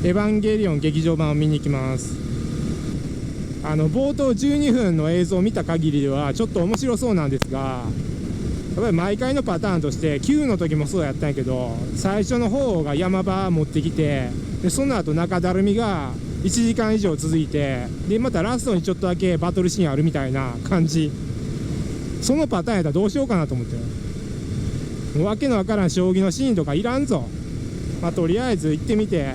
エヴァンゲリオン劇場版を見に行きます。冒頭12分の映像を見た限りではちょっと面白そうなんですが、やっぱり毎回のパターンとして9の時もそうやったんやけど、最初の方が山場持ってきて、でその後中だるみが1時間以上続いて、でまたラストにちょっとだけバトルシーンあるみたいな感じ。そのパターンやったらどうしようかなと思って、もうわけのわからん将棋のシーンとかいらんぞ。とりあえず行ってみて、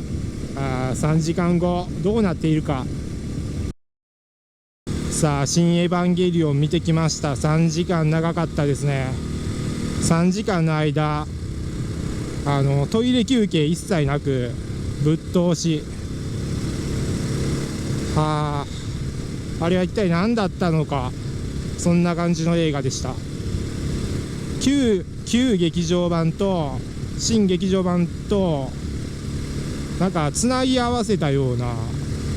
3時間後どうなっているか。さあ、新エヴァンゲリオン見てきました。3時間長かったですね。3時間の間トイレ休憩一切なくぶっ通し。あれは一体何だったのか。そんな感じの映画でした。旧劇場版と新劇場版となんかつなぎ合わせたような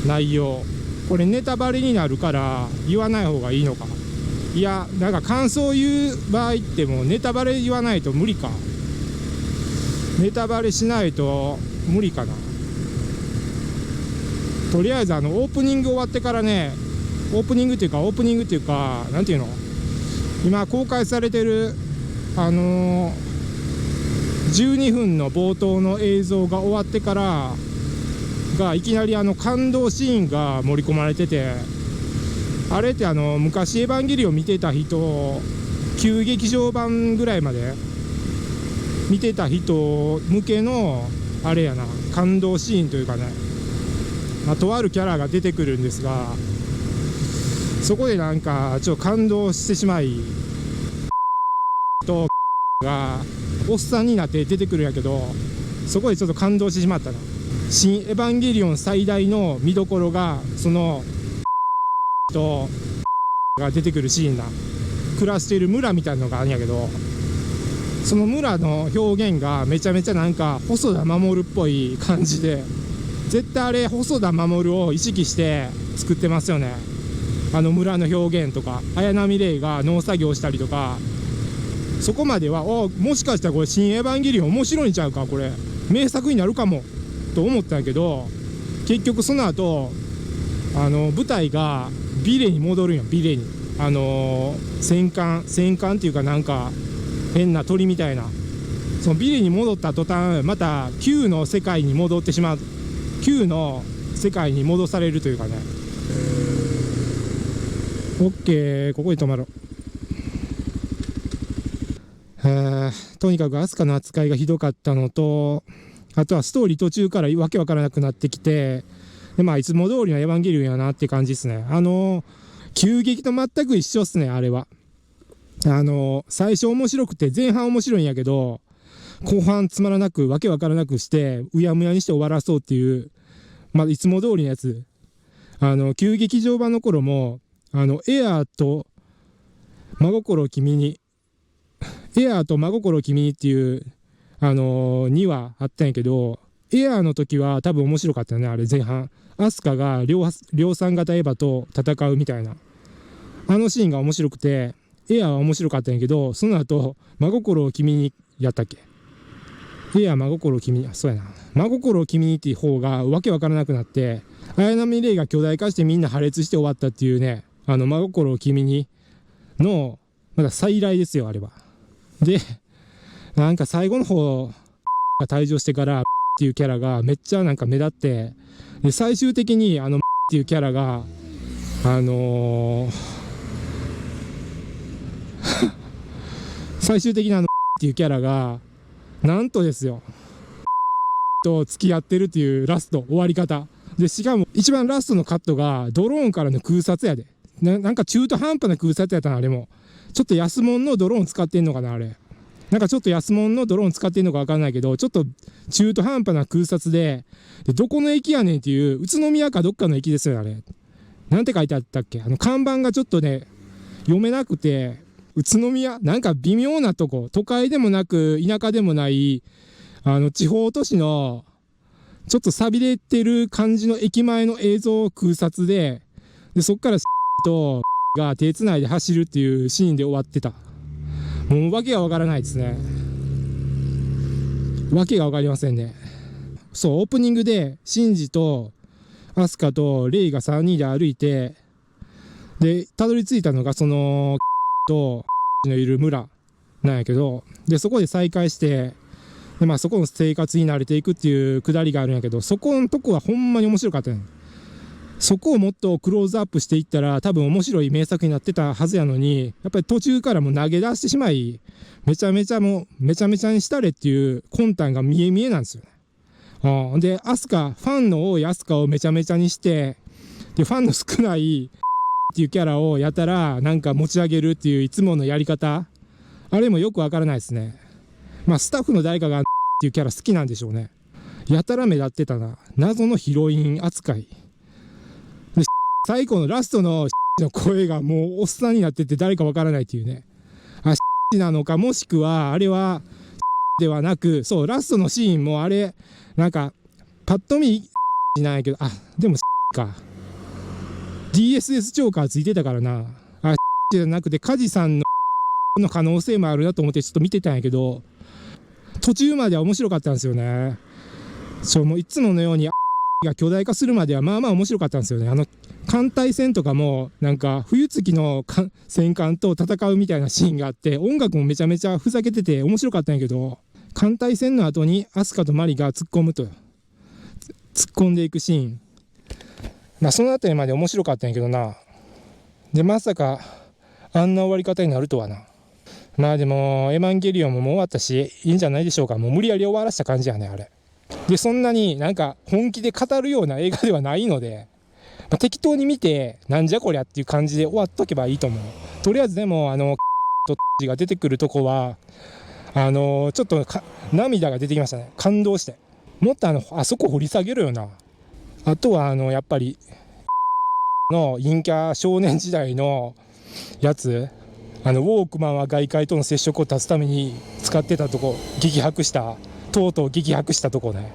内容。これネタバレになるから言わない方がいいのか。いや、なんか感想言う場合ってもうネタバレ言わないと無理か。ネタバレしないと無理かな。とりあえずオープニング終わってからね、オープニングっていうかなんていうの、今公開されてる12分の冒頭の映像が終わってからがいきなり感動シーンが盛り込まれてて、あれって昔エヴァンゲリオン見てた人、旧劇場版ぐらいまで見てた人向けのあれやな、感動シーンというかね、とあるキャラが出てくるんですが、そこでなんかちょっと感動してしまい、とがおっさんになって出てくるんやけど、そこでちょっと感動してしまったな。新エヴァンゲリオン最大の見どころがそのとが出てくるシーンだ。暮らしている村みたいなのがあるんやけど、その村の表現がめちゃめちゃなんか細田守っぽい感じで、絶対あれ細田守を意識して作ってますよね。村の表現とか、綾波レイが農作業したりとか、そこまではもしかしたらこれ新エヴァンゲリオン面白いんちゃうか、これ名作になるかもと思ったんやけど、結局その後舞台がビレに戻るんよ。ビレに戦艦っていうかなんか変な鳥みたいな、そのビレに戻った途端また旧の世界に戻ってしまう。旧の世界に戻されるというかね。オッケー、ここに止まろう。とにかくアスカの扱いがひどかったのと、あとはストーリー途中からわけわからなくなってきて、でいつも通りのエヴァンゲリオンやなって感じですね。旧劇と全く一緒っすね、あれは。最初面白くて前半面白いんやけど、後半つまらなくわけわからなくしてうやむやにして終わらそうっていう、いつも通りのやつ。旧劇場版の頃もエアーと真心君にっていう2話あったんやけど、エアーの時は多分面白かったよね。あれ前半アスカが量産型エヴァと戦うみたいなシーンが面白くて、エアーは面白かったんやけど、その後真心を君にやったっけ、エアー真心を君に、そうやな、真心を君にっていう方がわけわからなくなって、綾波レイが巨大化してみんな破裂して終わったっていうね、真心を君にのまだ再来ですよ、あれは。でなんか最後の方が退場してからっていうキャラがめっちゃなんか目立って、で最終的にっていうキャラが最終的にっていうキャラがなんとですよと付き合ってるっていうラスト終わり方で、しかも一番ラストのカットがドローンからの空撮やで。なんか中途半端な空撮やったな。あれもちょっと安物のドローン使ってんのかな。あれなんかちょっと安物のドローン使ってんのか分かんないけど、ちょっと中途半端な空撮で、どこの駅やねんっていう、宇都宮かどっかの駅ですよね。あれなんて書いてあったっけ。看板がちょっとね読めなくて、宇都宮なんか微妙なとこ、都会でもなく田舎でもない地方都市のちょっと寂れてる感じの駅前の映像空撮で、そっからとが手つないで走るっていうシーンで終わってた。もう訳がわからないですね。訳がわかりませんね。そう、オープニングで、シンジと、アスカとレイが3人で歩いて、で、たどり着いたのが、その、と、のいる村なんやけど、で、そこで再会して、で、まあそこの生活に慣れていくっていうくだりがあるんやけど、そこのとこはほんまに面白かったね。そこをもっとクローズアップしていったら多分面白い名作になってたはずやのに、やっぱり途中からもう投げ出してしまい、めちゃめちゃにしたれっていう魂胆が見え見えなんですよね。で、ファンの多いアスカをめちゃめちゃにして、で、ファンの少ないっていうキャラをやたらなんか持ち上げるっていういつものやり方、あれもよくわからないですね。まあスタッフの誰かがっていうキャラ好きなんでしょうね。やたら目立ってたな。謎のヒロイン扱い。で、最後のラストの声がもうおっさんになってて誰かわからないっていうね。なのか、もしくはあれはではなく、そう、ラストのシーンもあれ、なんか、パッと見じゃないけど、でもか。DSS チョーカーついてたからな。じゃなくて、カジさんの可能性もあるなと思ってちょっと見てたんやけど、途中までは面白かったんですよね。もういつものようにが巨大化するまではまあまあ面白かったんですよね。艦隊戦とかもなんか冬月の戦艦と戦うみたいなシーンがあって、音楽もめちゃめちゃふざけてて面白かったんやけど、艦隊戦の後にアスカとマリが突っ込んでいくシーン、まあそのあたりまで面白かったんやけどな。で、まさかあんな終わり方になるとはな。まあでもエヴァンゲリオンももう終わったしいいんじゃないでしょうか。もう無理やり終わらせた感じやね、あれで。そんなになんか本気で語るような映画ではないので、まあ、適当に見てなんじゃこりゃっていう感じで終わっとけばいいと思う。とりあえずでもが出てくるとこはちょっと涙が出てきましたね。感動して。もっとあそこ掘り下げるよな。あとはやっぱりの陰キャ少年時代のやつ、ウォークマンは外界との接触を断つために使ってたとこ、とうとう激白したとこね。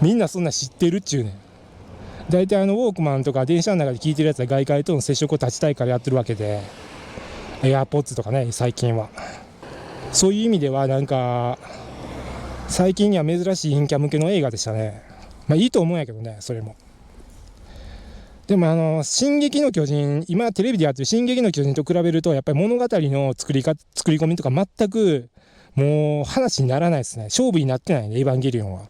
みんなそんな知ってるっちゅうねん。大体ウォークマンとか電車の中で聞いてるやつは外界との接触を断ちたいからやってるわけで、エアポッツとかね、最近は。そういう意味ではなんか、最近には珍しい陰キャ向けの映画でしたね。まあいいと思うんやけどね、それも。でも進撃の巨人、今テレビでやってる進撃の巨人と比べると、やっぱり物語の作り込みとか全くもう話にならないですね。勝負になってないね、エヴァンゲリオンは。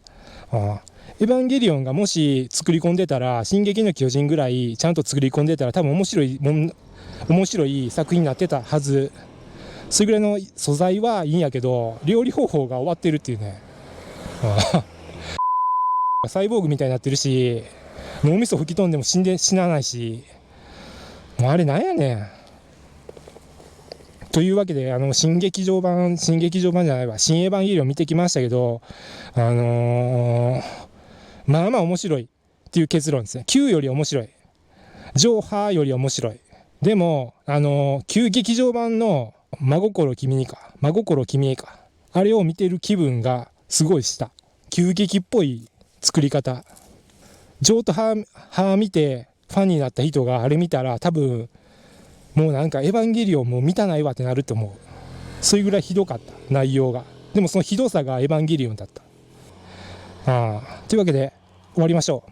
エヴァンゲリオンがもし作り込んでたら、進撃の巨人ぐらいちゃんと作り込んでたら、多分面白い作品になってたはず。それぐらいの素材はいいんやけど、料理方法が終わってるっていうね。サイボーグみたいになってるし、脳みそ吹き飛んでも死なないし、もうあれなんやねん。というわけで、新劇場版じゃないわ、新エヴァンゲリオン見てきましたけど、まあまあ面白いっていう結論ですね。旧より面白い。上波より面白い。でも、旧劇場版の真心君へか。あれを見てる気分がすごいした。旧劇っぽい作り方。上と歯見てファンになった人があれ見たら多分、もうなんかエヴァンゲリオンもう見たないわってなると思う。それぐらいひどかった、内容が。でもそのひどさがエヴァンゲリオンだった。というわけで終わりましょう。